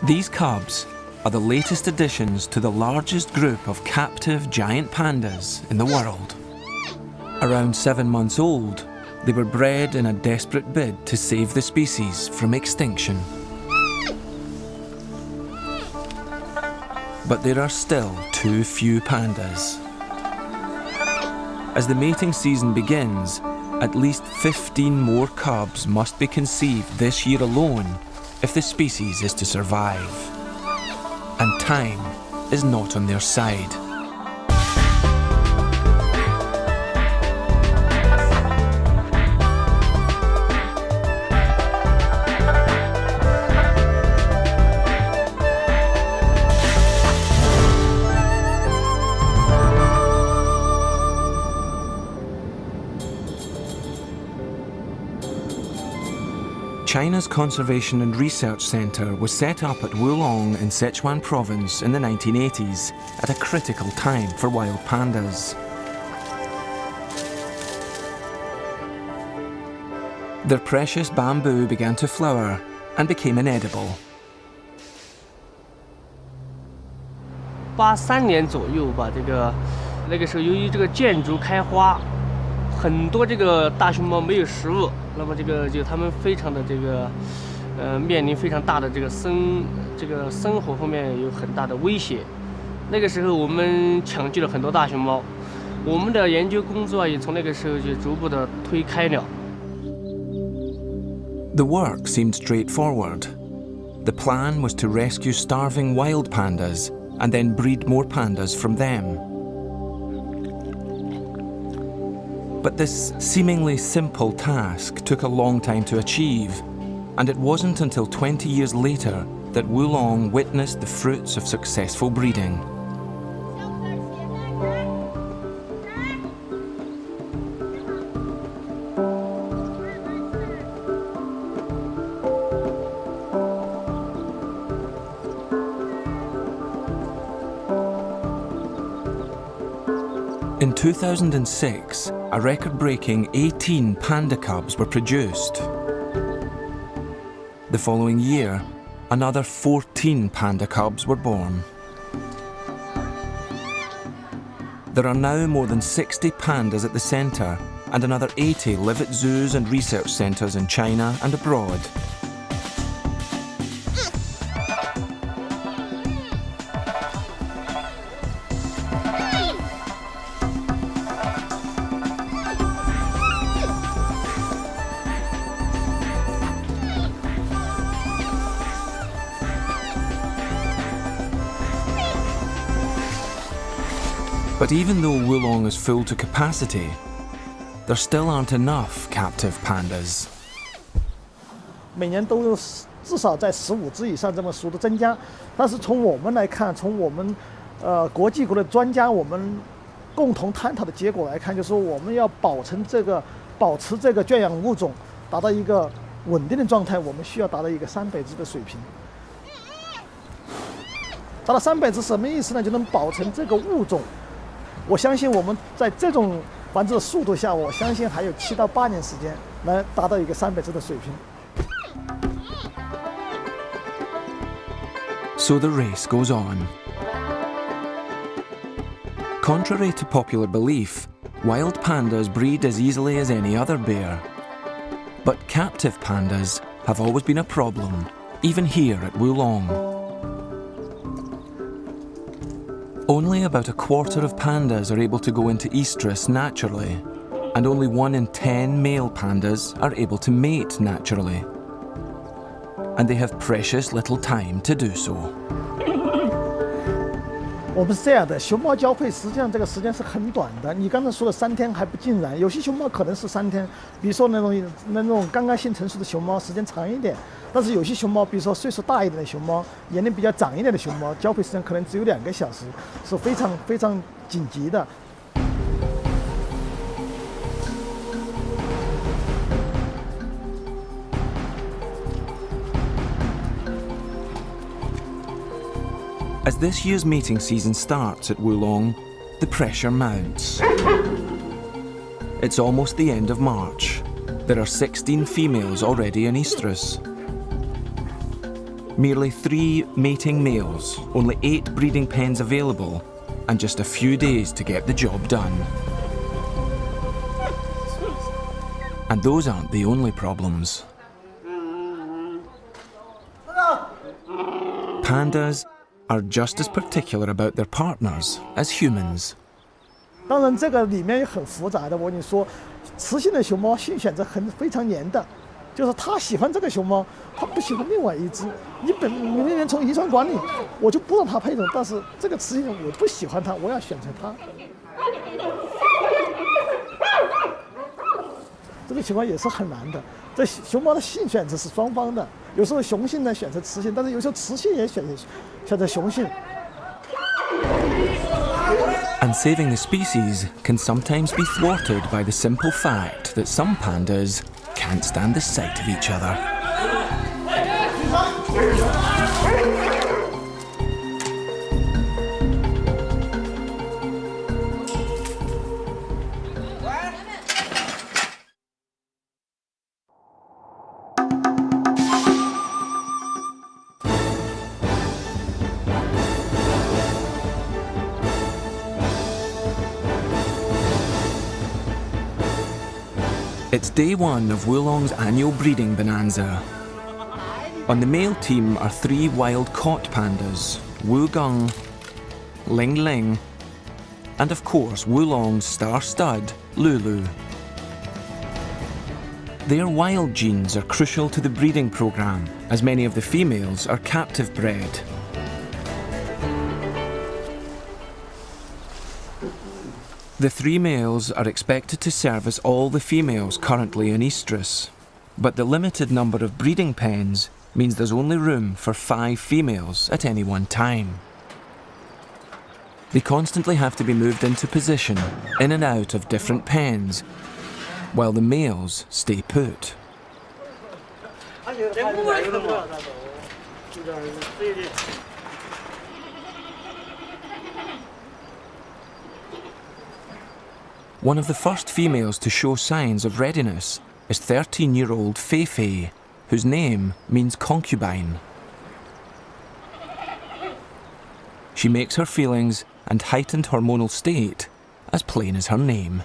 These cubs are the latest additions to the largest group of captive giant pandas in the world. Around 7 months old, they were bred in a desperate bid to save the species from extinction. But there are still too few pandas. As the mating season begins, at least 15 more cubs must be conceived this year alone if the species is to survive. And time is not on their side. China's Conservation and Research Centre was set up at Wulong in Sichuan Province in the 1980s at a critical time for wild pandas. Their precious bamboo began to flower and became inedible. 83年左右吧，那个时候由于这个建筑开花，很多这个大熊猫没有食物。 那么就他们非常的面临非常大的这个生活方面有很大的威胁。那个时候我们抢救了很多大熊猫，我们的研究工作也从那个时候就逐步的推开了。The work seemed straightforward. The plan was to rescue starving wild pandas and then breed more pandas from them. But this seemingly simple task took a long time to achieve, and it wasn't until 20 years later that Wulong witnessed the fruits of successful breeding. In 2006, a record-breaking 18 panda cubs were produced. The following year, another 14 panda cubs were born. There are now more than 60 pandas at the centre, and another 80 live at zoos and research centres in China and abroad. But even though Wulong is full to capacity, there still aren't enough captive pandas. 每年都有至少在15只以上这么数的增加，但是从我们来看，从我们国际国的专家我们共同探讨的结果来看，就是说我们要保持这个圈养物种达到一个稳定的状态，我们需要达到一个300只的水平。达到300只什么意思呢？就能保存这个物种。 我相信我们在这种繁殖的速度下，我相信还有7到8年时间来达到一个300只的水平。So the race goes on. Contrary to popular belief, wild pandas breed as easily as any other bear. But captive pandas have always been a problem, even here at Wulong. Only about a quarter of pandas are able to go into estrus naturally, and only 1 in 10 male pandas are able to mate naturally. And they have precious little time to do so. 我们是这样的，熊猫交配实际上这个时间是很短的。你刚才说的3天还不尽然，有些熊猫可能是3天，比如说那种刚刚性成熟的熊猫时间长一点。 但是有些熊猫，比如说岁数大一点的熊猫，年龄比较长一点的熊猫，交配时间可能只有2个小时，是非常非常紧急的。As this year's mating season starts at Wulong, the pressure mounts. It's almost the end of March. There are 16 females already in estrus. Merely 3 mating males, only 8 breeding pens available, and just a few days to get the job done. And those aren't the only problems. Pandas are just as particular about their partners as humans. 当然，这个里面也很复杂的。我跟你说，雌性的熊猫性选择非常黏的，就是它喜欢这个熊猫，它不喜欢另外一只。你明明从遗传管理，我就不让它配种，但是这个雌性我不喜欢它，我要选择它。这个情况也是很难的。这熊猫的性选择是双方的，有时候雄性呢选择雌性，但是有时候雌性也选择雄性。 And saving the species can sometimes be thwarted by the simple fact that some pandas can't stand the sight of each other. It's day 1 of Wulong's annual breeding bonanza. On the male team are 3 wild caught pandas, Wugung, Ling Ling, and of course Wulong's star stud, Lulu. Their wild genes are crucial to the breeding programme, as many of the females are captive bred. The 3 males are expected to service all the females currently in estrus, but the limited number of breeding pens means there's only room for 5 females at any one time. They constantly have to be moved into position, in and out of different pens, while the males stay put. One of the first females to show signs of readiness is 13-year-old Fei Fei, whose name means concubine. She makes her feelings and heightened hormonal state as plain as her name.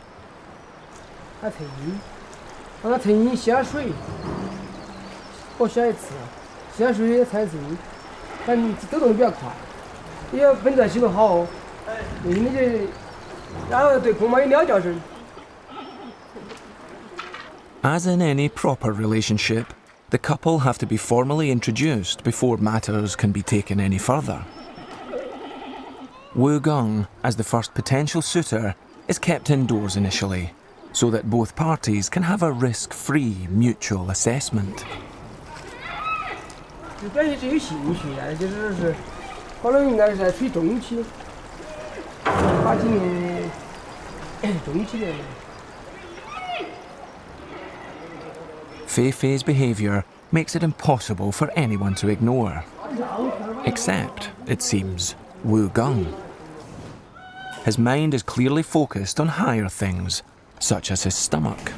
As in any proper relationship, the couple have to be formally introduced before matters can be taken any further. Wugung, as the first potential suitor, is kept indoors initially, so that both parties can have a risk-free mutual assessment. Fei Fei's behaviour makes it impossible for anyone to ignore. Except, it seems, Wugung. His mind is clearly focused on higher things, such as his stomach.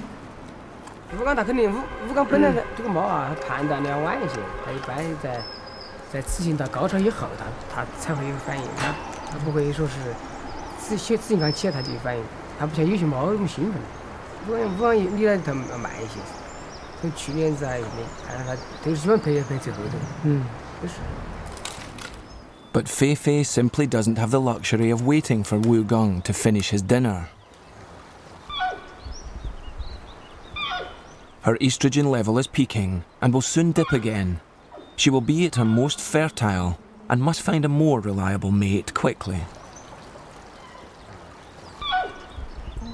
But Fei Fei simply doesn't have the luxury of waiting for Wugung to finish his dinner. Her estrogen level is peaking and will soon dip again. She will be at her most fertile and must find a more reliable mate quickly.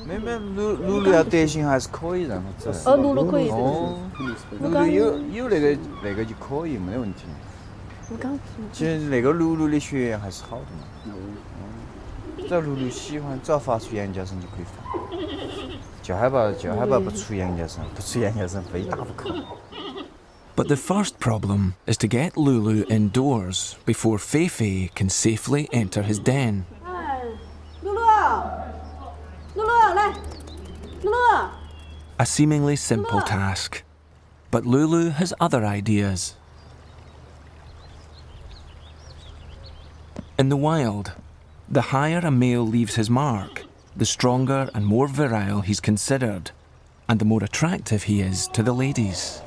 妹妹，露露要德行还是可以，然后这。露露可以。哦，露露有那个就可以，没得问题。其实那个露露的血还是好的嘛。只要露露喜欢，只要发出羊叫声就可以放。就害怕不出羊叫声，不出羊叫声非打不可。 But the first problem is to get Lulu indoors before Fei Fei can safely enter his den. A seemingly simple task, but Lulu has other ideas. In the wild, the higher a male leaves his mark, the stronger and more virile he's considered, and the more attractive he is to the ladies.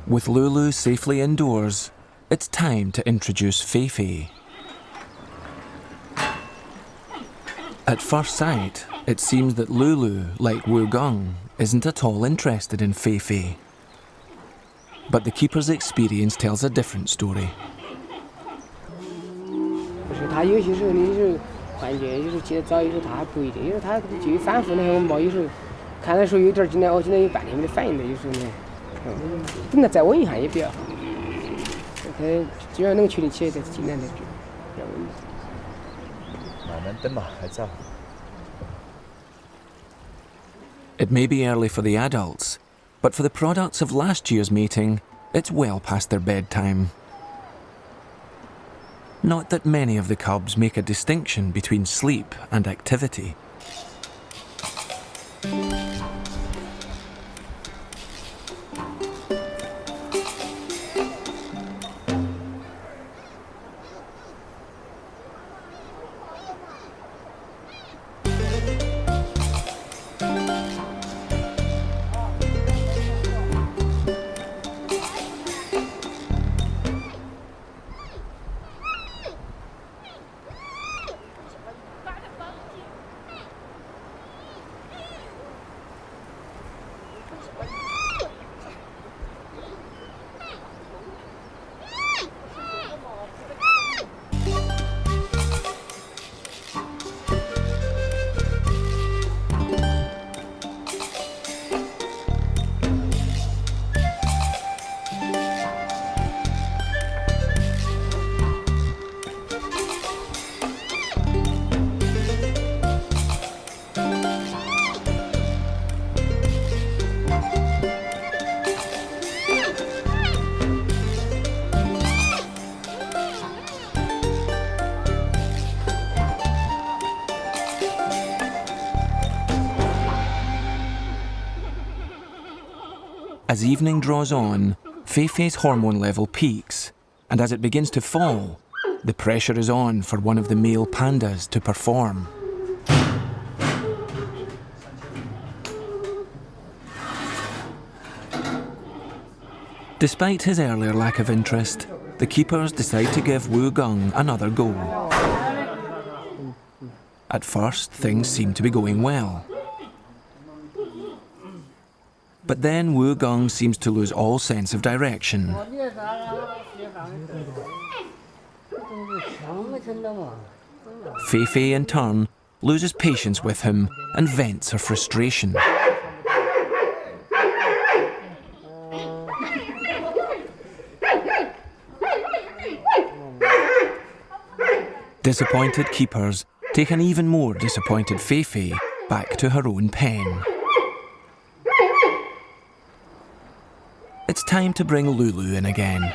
With Lulu safely indoors, it's time to introduce Feifei. At first sight, it seems that Lulu, like Wu Gong, isn't at all interested in Feifei. But the keeper's experience tells a different story. 就是他有些时候，你有时候幻觉，有时候起得早，有时候他还不一定，有时候他就反复的很忙，有时候看的时候有点今天有半天没得反应的，有时候呢，等他再稳一下也比较好。他只要能确定起来，再尽量的比较稳。慢慢等嘛，还早。 It may be early for the adults, but for the products of last year's mating, it's well past their bedtime. Not that many of the cubs make a distinction between sleep and activity. As evening draws on, Feifei's hormone level peaks, and as it begins to fall, the pressure is on for one of the male pandas to perform. Despite his earlier lack of interest, the keepers decide to give Wu Gong another go. At first, things seem to be going well. But then Wu Gong seems to lose all sense of direction. Feifei, in turn, loses patience with him and vents her frustration. Disappointed keepers take an even more disappointed Feifei back to her own pen. It's time to bring Lulu in again.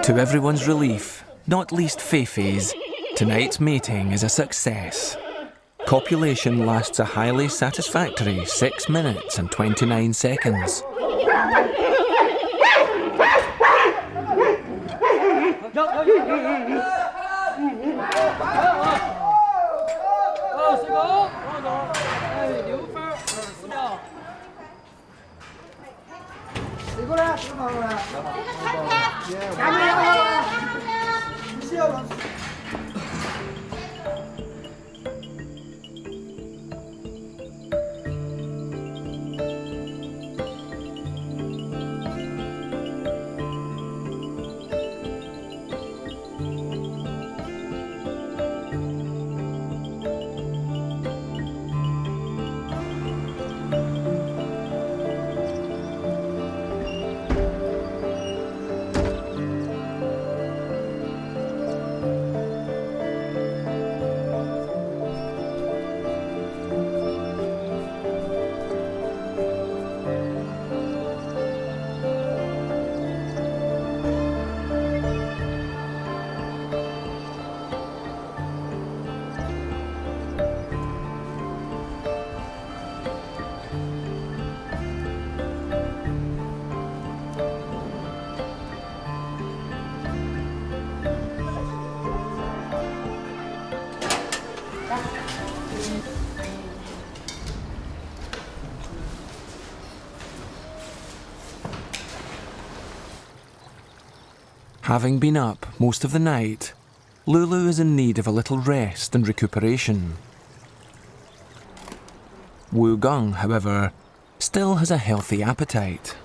To everyone's relief, not least Feifei's, tonight's mating is a success. Copulation lasts a highly satisfactory 6 minutes and 29 seconds. Having been up most of the night, Lulu is in need of a little rest and recuperation. Wu Gung, however, still has a healthy appetite.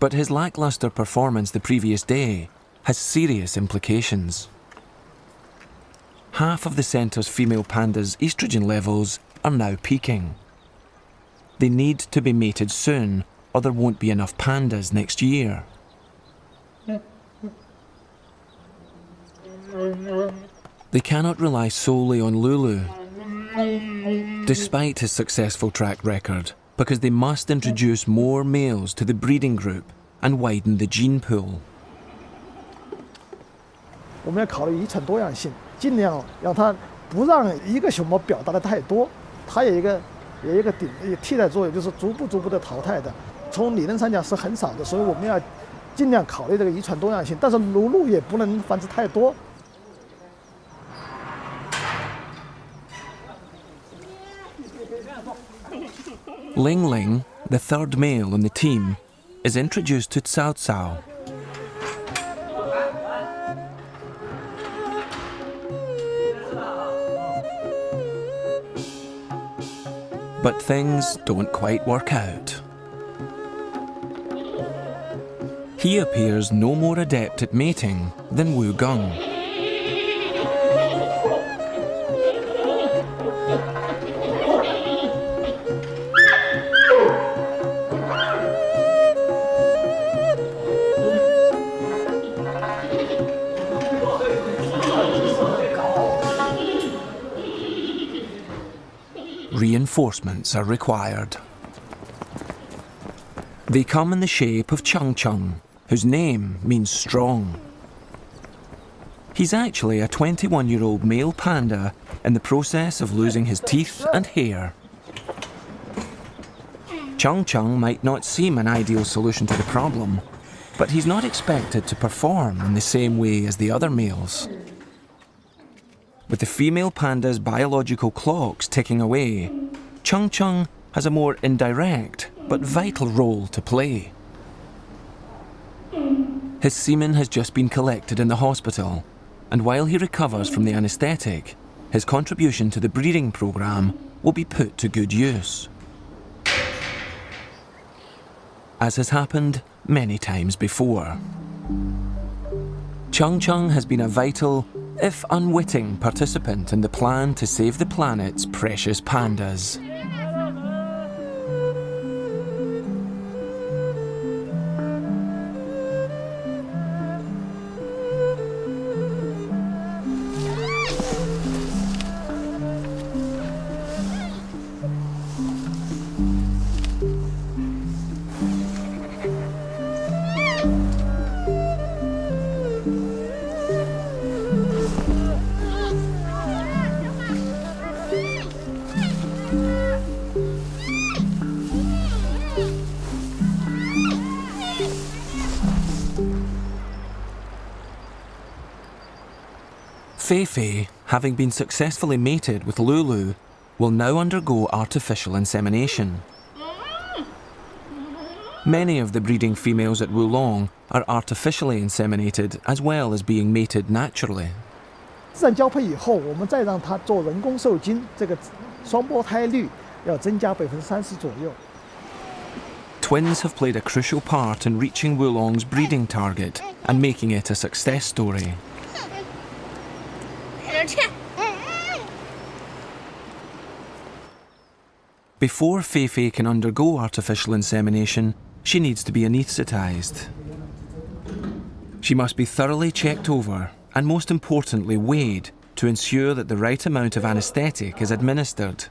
But his lackluster performance the previous day has serious implications. Half of the centre's female pandas' estrogen levels are now peaking. They need to be mated soon, or there won't be enough pandas next year. They cannot rely solely on Lulu, despite his successful track record, because they must introduce more males to the breeding group and widen the gene pool. 我们要考虑遗传多样性，尽量让它不让一个熊猫表达的太多，它有一个替代作用，就是逐步的淘汰的。从理论上讲是很少的，所以我们要尽量考虑这个遗传多样性，但是乳鹿也不能繁殖太多。 Ling Ling, the third male on the team, is introduced to Cao Cao. But things don't quite work out. He appears no more adept at mating than Wu Gung. Reinforcements are required. They come in the shape of Chung Chung, whose name means strong. He's actually a 21-year-old male panda in the process of losing his teeth and hair. Chung Chung might not seem an ideal solution to the problem, but he's not expected to perform in the same way as the other males. With the female panda's biological clocks ticking away, Chung Chung has a more indirect but vital role to play. His semen has just been collected in the hospital, and while he recovers from the anaesthetic, his contribution to the breeding programme will be put to good use. As has happened many times before. Chung Chung has been a vital, if unwitting, participant in the plan to save the planet's precious pandas. Fei Fei, having been successfully mated with Lulu, will now undergo artificial insemination. Many of the breeding females at Wulong are artificially inseminated as well as being mated naturally. 自然交配以后，我们再让它做人工受精，这个双胞胎率要增加30%左右。 Twins have played a crucial part in reaching Wulong's breeding target and making it a success story. Before Fei Fei can undergo artificial insemination, she needs to be anaesthetised. She must be thoroughly checked over and, most importantly, weighed to ensure that the right amount of anaesthetic is administered.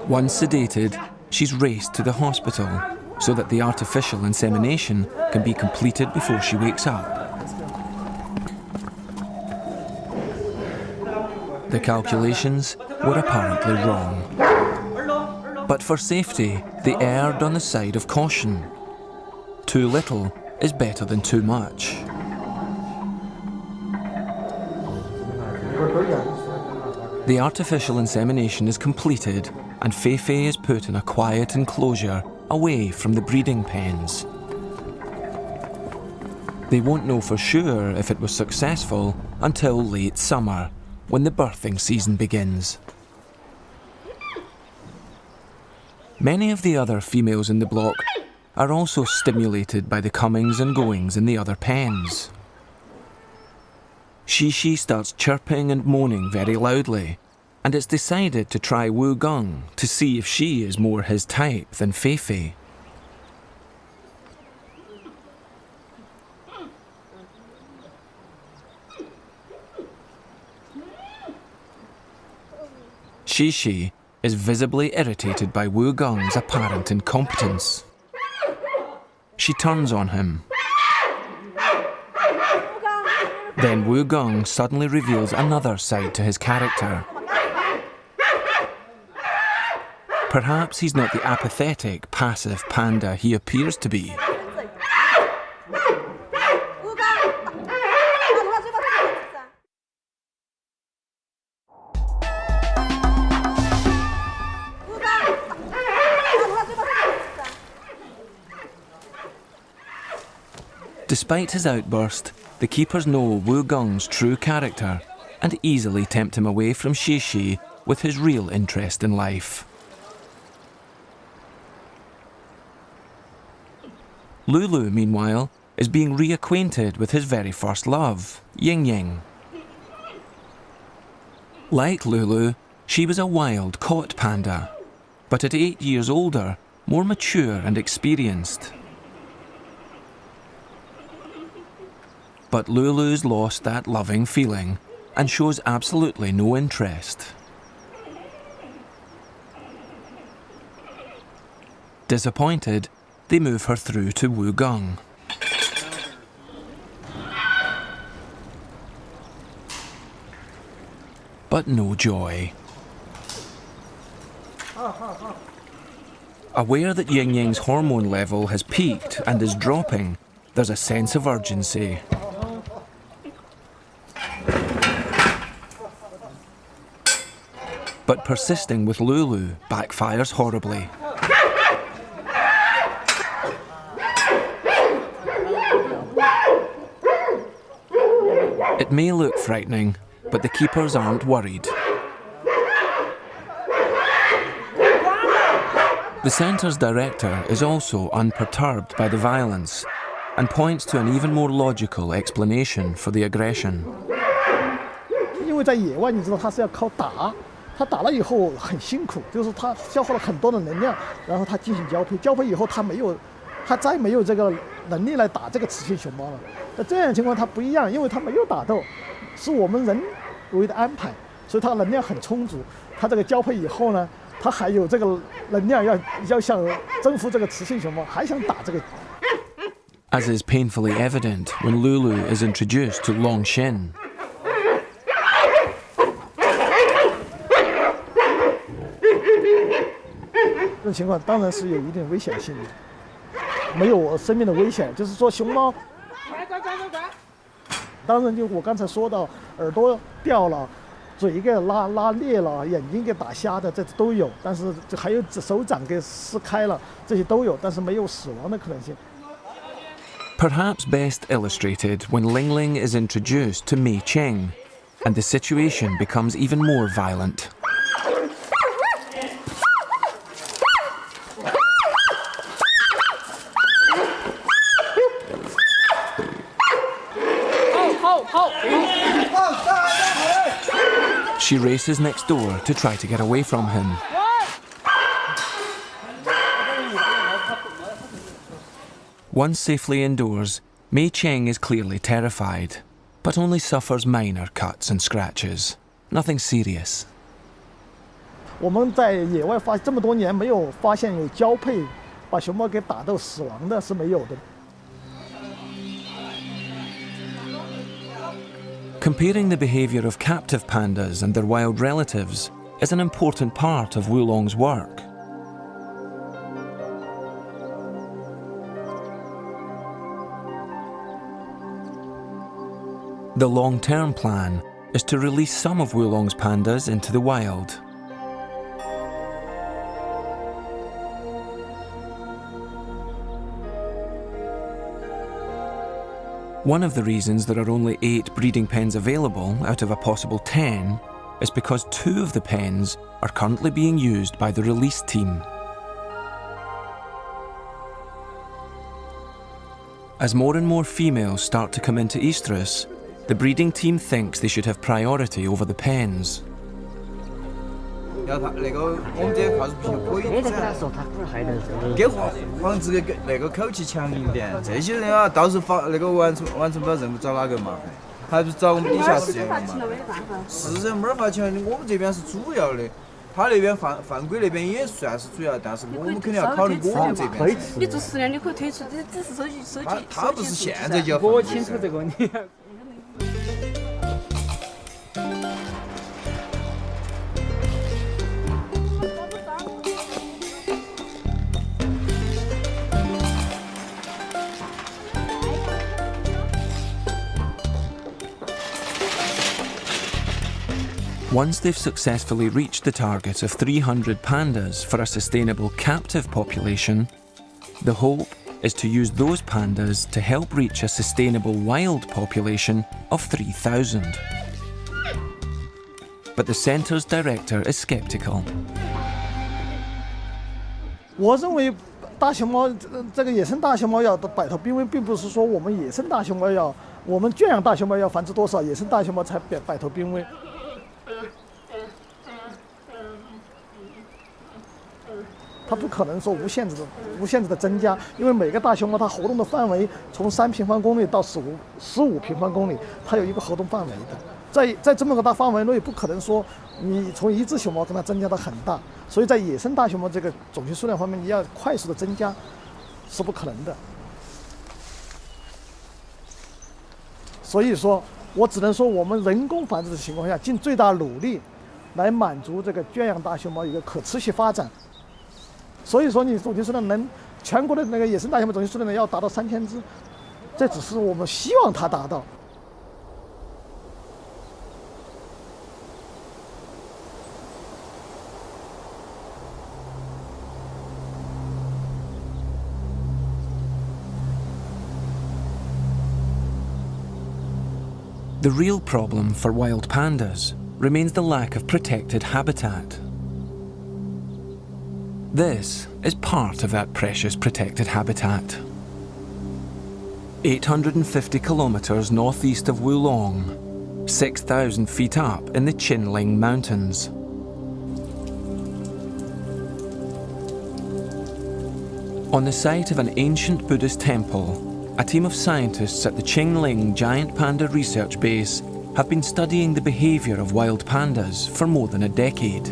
Once sedated, she's raced to the hospital, so that the artificial insemination can be completed before she wakes up. The calculations were apparently wrong. But for safety, they erred on the side of caution. Too little is better than too much. The artificial insemination is completed and Feifei is put in a quiet enclosure away from the breeding pens. They won't know for sure if it was successful until late summer, when the birthing season begins. Many of the other females in the block are also stimulated by the comings and goings in the other pens. Shishi starts chirping and moaning very loudly, and it's decided to try Wu Gong to see if she is more his type than Feifei. Shishi is visibly irritated by Wu Gong's apparent incompetence. She turns on him. Then Wu Gong suddenly reveals another side to his character. Perhaps he's not the apathetic, passive panda he appears to be. Despite his outburst, the keepers know Wu Gong's true character and easily tempt him away from Shishi with his real interest in life. Lulu, meanwhile, is being reacquainted with his very first love, Ying Ying. Like Lulu, she was a wild caught panda, but at 8 years older, more mature and experienced. But Lulu's lost that loving feeling and shows absolutely no interest. Disappointed, they move her through to Wu Gong. But no joy. Aware that Ying Ying's hormone level has peaked and is dropping, there's a sense of urgency. But persisting with Lulu backfires horribly. It may look frightening, but the keepers aren't worried. The centre's director is also unperturbed by the violence and points to an even more logical explanation for the aggression. 因为在野外，你知道它是要靠打，它打了以后很辛苦，就是它消耗了很多的能量，然后它进行交配，交配以后它再没有这个能力来打这个雌性熊猫了。那这样的情况它不一样，因为它没有打斗，是我们人为的安排，所以它能量很充足。它这个交配以后呢，它还有这个能量要想征服这个雌性熊猫，还想打这个。As is painfully evident when Lulu is introduced to Long Shin. 这种情况当然是有一定危险性的，没有生命的危险，就是说熊猫，当然就我刚才说到，耳朵掉了，嘴给拉裂了，眼睛给打瞎的，这都有，但是还有手掌给撕开了，这些都有，但是没有死亡的可能性。Perhaps best illustrated when Ling Ling is introduced to Mei Cheng, and the situation becomes even more violent. She races next door to try to get away from him. Once safely indoors, Mei Cheng is clearly terrified, but only suffers minor cuts and scratches. Nothing serious. 我们在野外这么多年没有发现有交配把熊猫给打斗死亡的是没有的。Comparing the behaviour of captive pandas and their wild relatives is an important part of Wulong's work. The long-term plan is to release some of Wulong's pandas into the wild. One of the reasons there are only 8 breeding pens available out of a possible 10 is because 2 of the pens are currently being used by the release team. As more and more females start to come into estrus, the breeding team thinks they should have priority over the pens. 要他那个我们这个泡皮可以给防止那个口气强硬点，这些人啊，到时候那个完成不了任务找哪个嘛？还不是找我们底下饲养员嘛？是人没法强，我们这边是主要的，他那边犯规那边也算是主要，但是我们肯定要考虑我们这边。你做10年你可以退出，这只是手机。他不是现在就要我清楚这个你。Once they've successfully reached the target of 300 pandas for a sustainable captive population, the hope is to use those pandas to help reach a sustainable wild population of 3,000. But the centre's director is sceptical. 我认为大熊猫这个野生大熊猫要摆脱濒危，并不是说我们野生大熊猫要，我们圈养大熊猫要繁殖多少，野生大熊猫才摆脱濒危。它不可能说无限制的增加，因为每个大熊猫它活动的范围从3平方公里到15平方公里，它有一个活动范围的。在这么个大范围内，不可能说你从一只熊猫跟它增加到很大，所以在野生大熊猫这个种群数量方面，你要快速的增加是不可能的。所以说，我只能说我们人工繁殖的情况下，尽最大努力来满足这个圈养大熊猫一个可持续发展。所以说，你种群数量能全国的那个野生大熊猫种群数量要达到3000只，这只是我们希望它达到。The real problem for wild pandas remains the lack of protected habitat. This is part of that precious protected habitat. 850 kilometres northeast of Wulong, 6,000 feet up in the Qinling Mountains. On the site of an ancient Buddhist temple, a team of scientists at the Qinling Giant Panda Research Base have been studying the behaviour of wild pandas for more than a decade.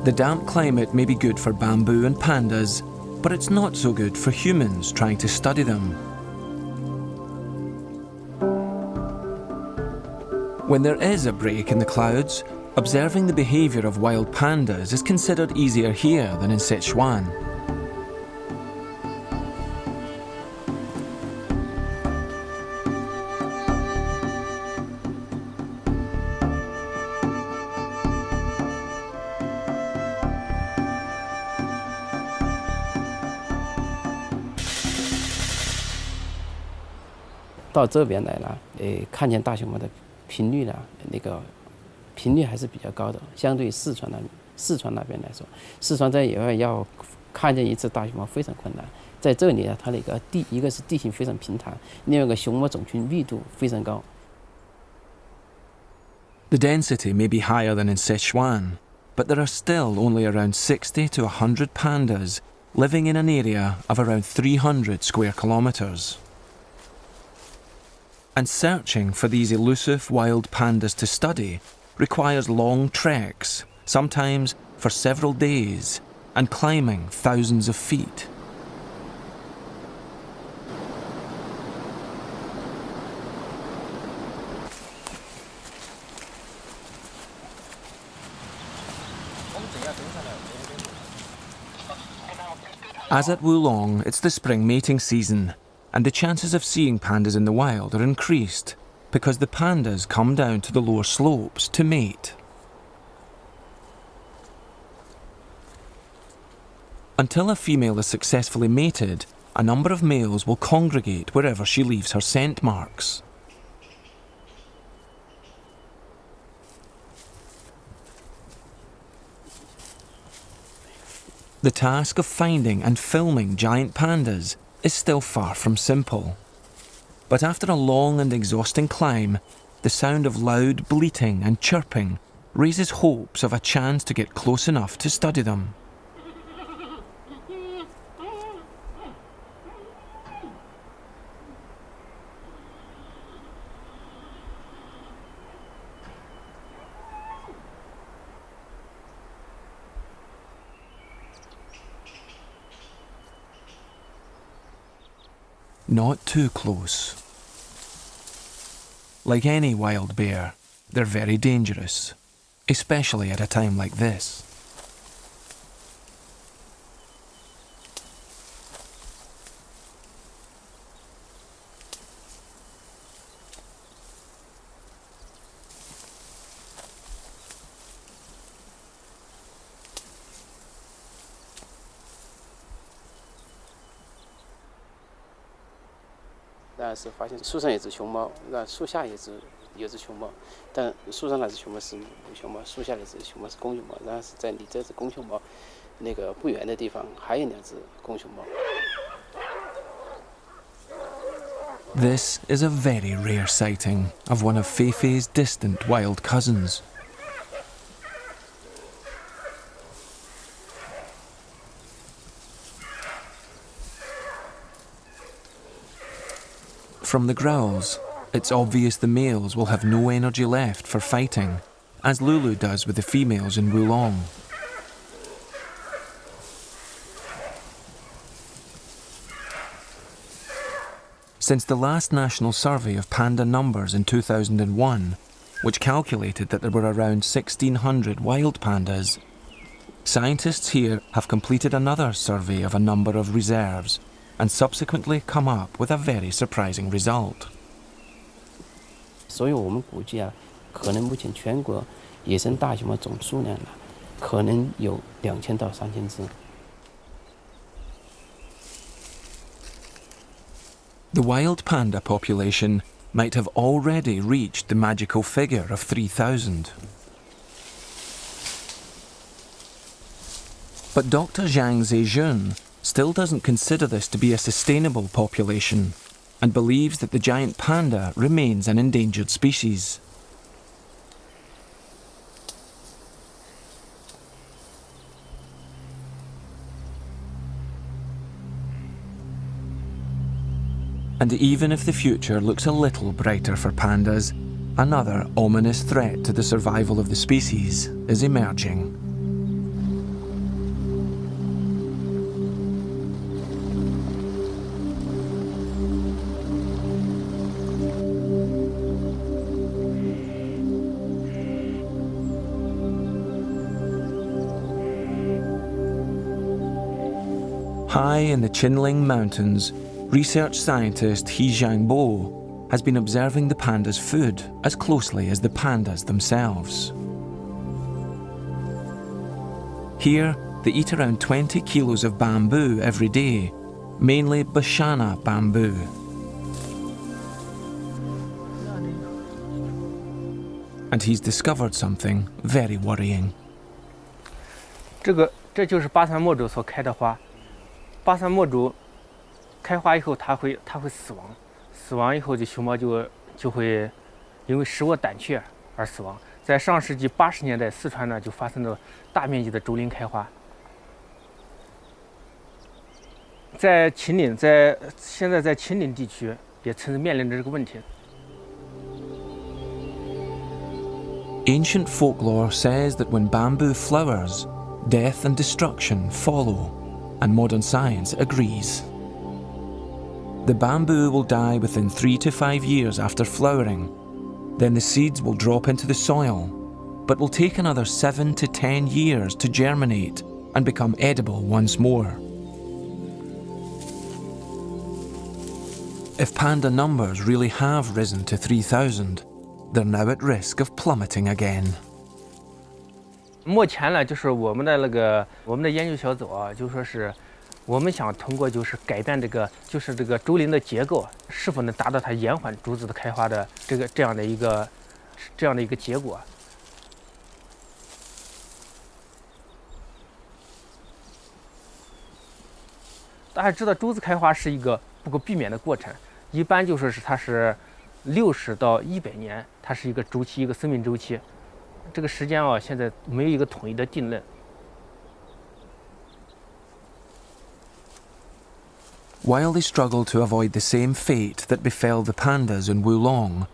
The damp climate may be good for bamboo and pandas, but it's not so good for humans trying to study them. When there is a break in the clouds, observing the behaviour of wild pandas is considered easier here than in Sichuan. "到这边来了，看见大熊猫的频率呢，那个频率还是比较高的，相对于四川那边来说，四川在野外要看见一只大熊猫非常困难。在这里呢，它那个一个是地形非常平坦，另外一个熊猫种群密度非常高。The density may be higher than in Sichuan, but there are still only around 60 to 100 pandas living in an area of around 300 square kilometres. And searching for these elusive wild pandas to study requires long treks, sometimes for several days and climbing thousands of feet. As at Wulong, it's the spring mating season, and the chances of seeing pandas in the wild are increased because the pandas come down to the lower slopes to mate. Until a female is successfully mated, a number of males will congregate wherever she leaves her scent marks. The task of finding and filming giant pandas is still far from simple. But after a long and exhausting climb, the sound of loud bleating and chirping raises hopes of a chance to get close enough to study them. Not too close. Like any wild bear, they're very dangerous, especially at a time like this.但是发现树上有只熊猫，那树下有只熊猫，但树上那只熊猫是母熊猫，树下那只熊猫是公熊猫。然后是在离这只公熊猫那个不远的地方还有2只公熊猫。This is a very rare sighting of one of Feifei's distant wild cousins. From the growls, it's obvious the males will have no energy left for fighting, as Lulu does with the females in Wulong. Since the last national survey of panda numbers in 2001, which calculated that there were around 1,600 wild pandas, scientists here have completed another survey of a number of reserves and subsequently come up with a very surprising result. 所以我们估计可能目前全国野生大熊猫总数量可能有2000到3000只。The wild panda population might have already reached the magical figure of 3,000. But Dr. Zhang Zejun still doesn't consider this to be a sustainable population and believes that the giant panda remains an endangered species. And even if the future looks a little brighter for pandas, another ominous threat to the survival of the species is emerging. High in the Qinling Mountains, research scientist He Jiangbo has been observing the pandas' food as closely as the pandas themselves. Here, they eat around 20 kilos of bamboo every day, mainly Bashana bamboo. And he's discovered something very worrying. 这就是巴山墨竹所开的花。巴山墨竹开花以后，它会死亡，死亡以后，这熊猫就会因为食物胆怯而死亡。在上世纪80年代，四川呢就发生了大面积的竹林开花。在秦岭，现在在秦岭地区也曾面临着这个问题。Ancient folklore says that when bamboo flowers, death and destruction follow, and modern science agrees. The bamboo will die within 3 to 5 years after flowering. Then the seeds will drop into the soil, but will take another 7 to 10 years to germinate and become edible once more. If panda numbers really have risen to 3,000, they're now at risk of plummeting again. 目前呢，就是我们的研究小组啊，就说是我们想通过就是改变这个竹林的结构，是否能达到它延缓竹子的开花的这样的一个结果。大家知道竹子开花是一个不可避免的过程，一般就说是它是60到100年，它是一个周期，一个生命周期。这个时间啊，现在没有一个统一的定论。 While they struggle to avoid the same fate that befell the pandas in Wulong,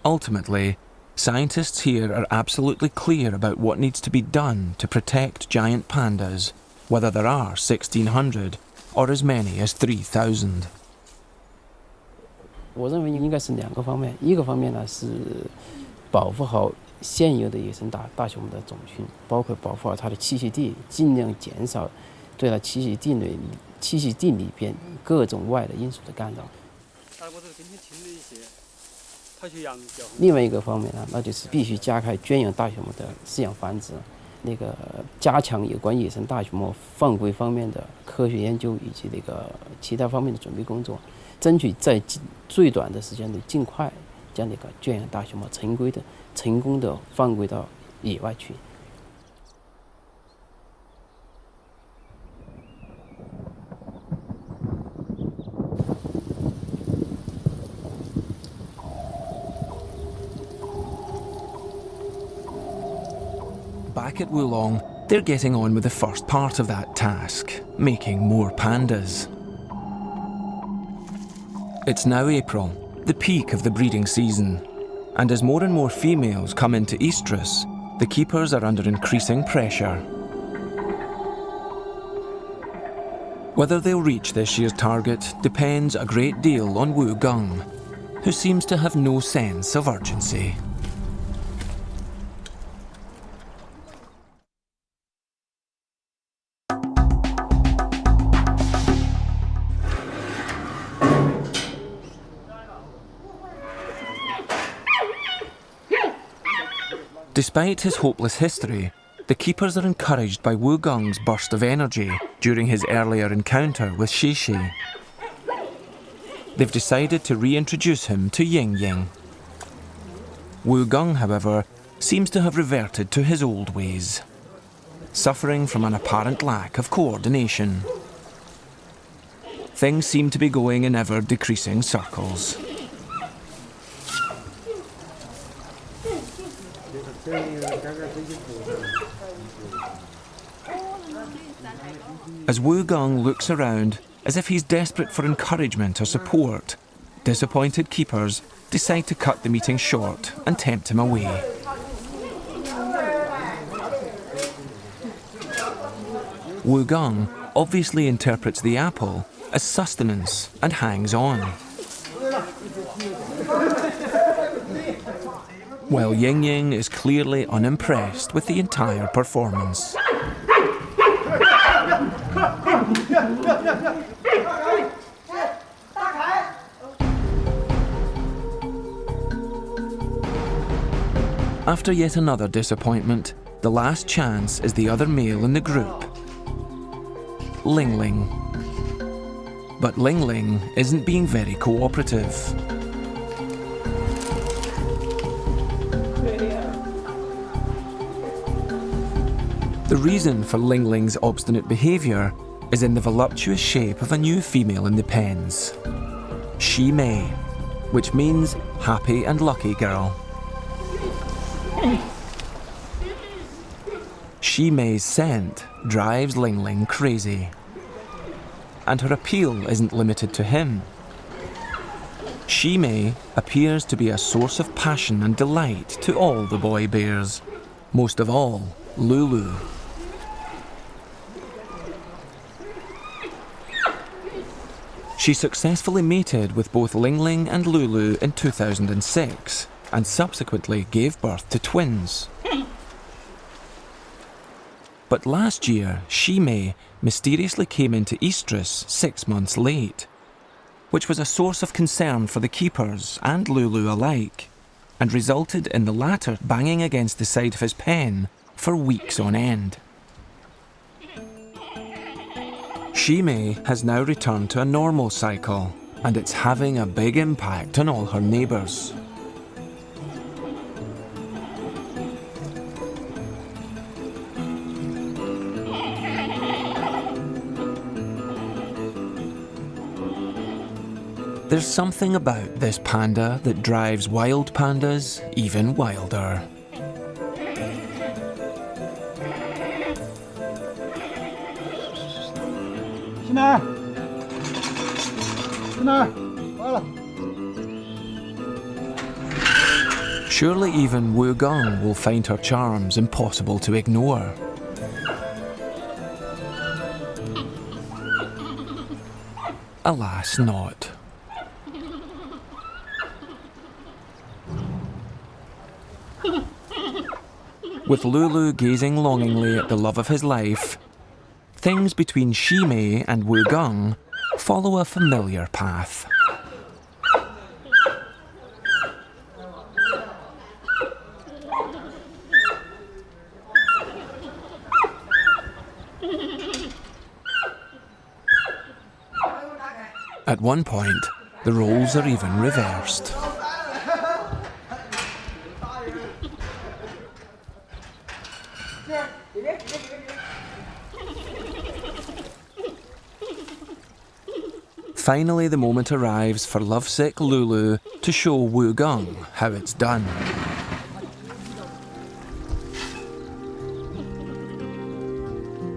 ultimately, scientists here are absolutely clear about what needs to be done to protect giant pandas, whether there are 1,600 or as many as 3,000. 我认为应该是2个方面，一个方面呢是保护好现有的野生大熊猫的种群，包括保护好它的栖息地，尽量减少对它栖息地里边各种外的因素的干扰。另外一个方面呢，那就是必须加快圈养大熊猫的饲养繁殖，加强有关野生大熊猫放归方面的科学研究以及其他方面的准备工作，争取在最短的时间内尽快将圈养大熊猫成功的放归到野外去。 Back at Wulong, they're getting on with the first part of that task, making more pandas. It's now April, the peak of the breeding season, and as more and more females come into estrus, the keepers are under increasing pressure. Whether they'll reach this year's target depends a great deal on Wu Gung, who seems to have no sense of urgency. Despite his hopeless history, the keepers are encouraged by Wu Gung's burst of energy during his earlier encounter with Shishi. They've decided to reintroduce him to Ying Ying. Wu Gung, however, seems to have reverted to his old ways, suffering from an apparent lack of coordination. Things seem to be going in ever-decreasing circles. As Wu Gung looks around as if he's desperate for encouragement or support, disappointed keepers decide to cut the meeting short and tempt him away. Wu Gung obviously interprets the apple as sustenance and hangs on, while Ying Ying is clearly unimpressed with the entire performance. After yet another disappointment, the last chance is the other male in the group, Ling Ling. But Ling Ling isn't being very cooperative. The reason for Ling Ling's obstinate behaviour is in the voluptuous shape of a new female in the pens, Shi Mei, which means happy and lucky girl. Shi Mei's scent drives Ling Ling crazy, and her appeal isn't limited to him. Shi Mei appears to be a source of passion and delight to all the boy bears, most of all Lulu. She successfully mated with both Ling Ling and Lulu in 2006 and subsequently gave birth to twins. But last year, Shimei mysteriously came into estrus 6 months late, which was a source of concern for the keepers and Lulu alike, and resulted in the latter banging against the side of his pen for weeks on end. Shimei has now returned to a normal cycle, and it's having a big impact on all her neighbours. There's something about this panda that drives wild pandas even wilder. Surely even Wu Gong will find her charms impossible to ignore. Alas, not. With Lulu gazing longingly at the love of his life, things between Shimei and Wu Gong follow a familiar path. At one point, the roles are even reversed. Finally, the moment arrives for lovesick Lulu to show Wu Gong how it's done.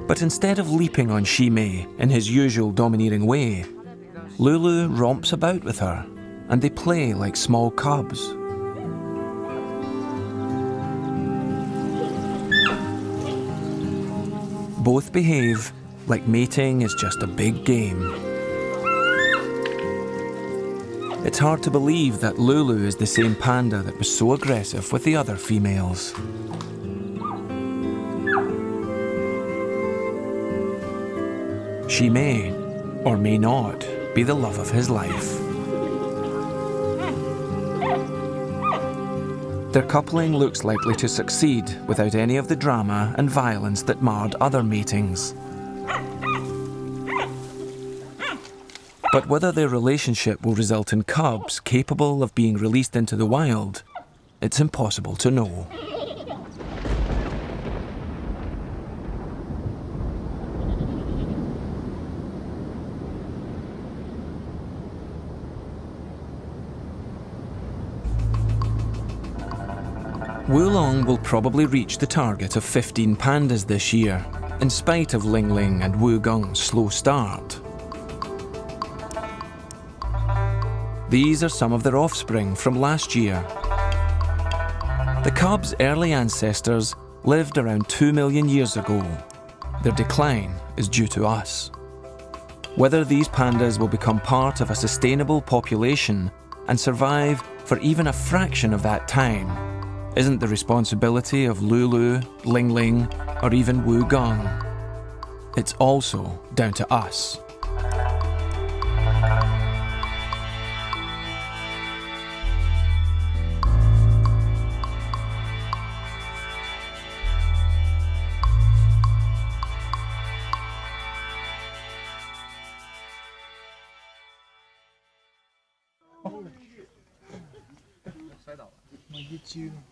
But instead of leaping on Shimei in his usual domineering way, Lulu romps about with her, and they play like small cubs. Both behave like mating is just a big game. It's hard to believe that Lulu is the same panda that was so aggressive with the other females. She may, or may not, be the love of his life. Their coupling looks likely to succeed without any of the drama and violence that marred other matings. But whether their relationship will result in cubs capable of being released into the wild, it's impossible to know. Wulong will probably reach the target of 15 pandas this year, in spite of Ling Ling and Wu Gong's slow start. These are some of their offspring from last year. The cubs' early ancestors lived around 2 million years ago. Their decline is due to us. Whether these pandas will become part of a sustainable population and survive for even a fraction of that time isn't the responsibility of Lulu, Ling Ling, or even Wu Gong. It's also down to us.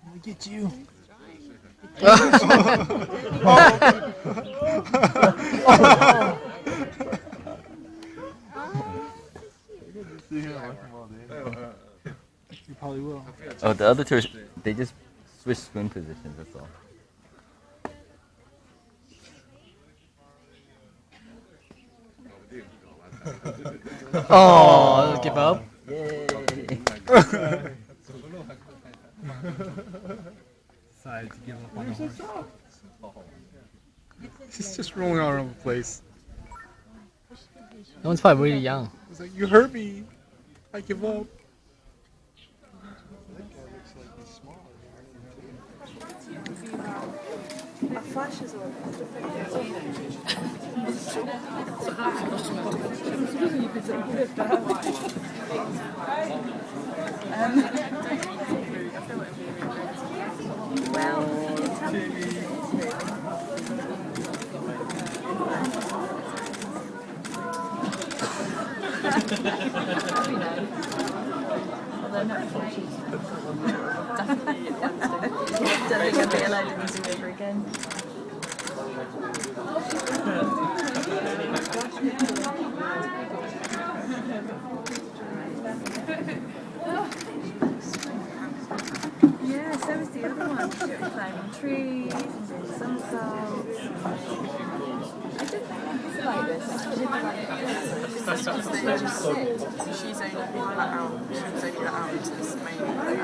I'll get you. You probably will. Oh, the other two, they just switch spoon positions, that's all. Oh, give up. Decided to give up on the horse. He's just rolling all over the place. That one's probably really young. He's like, you hurt me. I give up. Don't think I'd be allowed in the zoo ever again. Yeah, so was the other one. She was climbing trees and doing somersaults. I did like this. I did like this. That's just that you're just sick. She's only been let out. She was only let out into this main enclosure.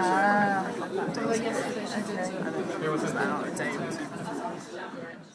Well, yes, okay. And then just let out a day or two.